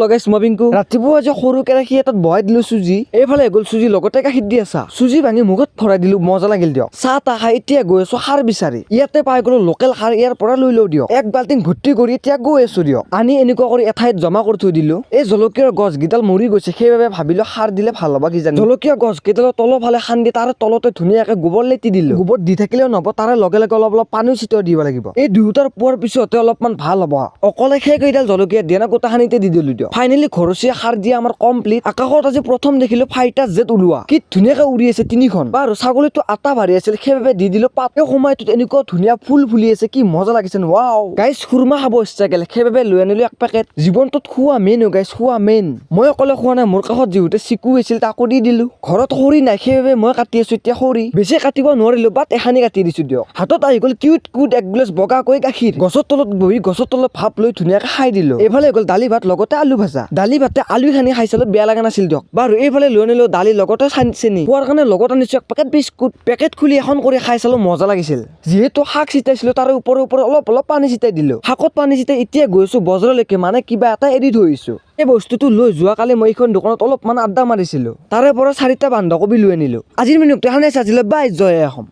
লগাইছ মবিংকু ৰাতিপুৱা যে সৰু কেৰাহী এটাত বহাই দিলো চুজি এইফালে গ'ল চুজি লগতে গাখীৰ দি আছা চুজি ভাঙি মুখত ভৰাই দিলো মজা লাগিল দিয়ক চাহ তাহ খাই এতিয়া গৈ আছো সাৰ বিচাৰি ইয়াতে পাই গলো লোকেল সাৰ ইয়াৰ পৰা লৈ লওঁ দিয়ক এক বাল্টিং ভৰ্তি কৰি এতিয়া গৈ আছো দিয়ক আনি এনেকুৱা কৰি এঠাইত জমা কৰি থৈ দিলো এই জলকীয়াৰ গছ কেইডাল মৰি গৈছে সেইবাবে ভাবিলো সাৰ দিলে ভাল হ'ব কিজানি জলকীয়া গছ কেইডালৰ তলৰ ফালে খান্দি তাৰে তলতে ধুনীয়াকে গোবৰ লেটি দিলো গোবৰ দি থাকিলেও নহব তাৰে লগে লগে অলপ অলপ পানীও ছিটিয়াই দিব লাগিব এই দুয়োটাৰ পোৱাৰ পিছতে অলপমান ভাল হ'ব অকলে সেই কেইডাল জলকীয়া দিয়া না গোটাখানিতে দি দিলো দিয়ক ফাইনেলি ঘৰচীয়া সাৰ দিয়া আমাৰ কমপ্লিট আকাশত আজি প্ৰথম দেখিলো ফাইটাৰ জেট ওলোৱা কি ধুনীয়াকে উৰি আছে তিনিখন বাৰু ছাগলীটো আটা ভাৰি আছিল সেইবাবে দি দিলো পাত এই সময়টোত এনেকুৱা ধুনীয়া ফুল ফুলি আছে কি মজা লাগিছে ৱাও গাইছ খুৰমা খাব ইচ্ছা গেল সেইবাবে লৈ আনিলো এক পেকেট জীৱনটোত খোৱা মেইন গাইছ খোৱা মেইন মই অকলে খোৱা নাই মোৰ কাষত যিহেতু চিকু আছিল তাকো দি দিলো ঘৰত খৰি নাই সেইবাবে মই কাটি আছো এতিয়া খৰি বেছি কাটিব নোৱাৰিলো বাট এখানি কাটি দিছো দিয়ক হাতত আহি গ'ল কিউট কুট এক গ্লাছ বগাকৈ গাখীৰ গছৰ তলত বহি গছৰ তলত ভাপ লৈ ধুনীয়াকে খাই দিলো এইফালে গ'ল দালি ভাত লগতে আলু ভাজা দালি ভাতে আলু খানি খাই চালো বেয়া লগা নাছিল দিয়ক বাৰু এইফালে লৈ আনিলো দালি লগতে চেনি খোৱাৰ কাৰণে লগত আনিছো এক পেকেট বিস্কুট পেকেট খুলি এখন কৰি খাই চালো মজা লাগিছিল যিহেতু শাক ছিটাইছিলো তাৰে ওপৰে ওপৰে অলপ পানী ছিটাই দিলো শাকত পানী ছিটাই এতিয়া গৈছো বজাৰলৈকে মানে কিবা এটা এৰি থৈছো এই বস্তুটো লৈ যোৱাকালি মই এইখন দোকানত অলপমান আড্ডা মাৰিছিলো তাৰে পৰা 4টা বন্ধাকবি লৈ আনিলো আজিৰ মেনুটো এখানে চাইছিলে বাই জয় অসম।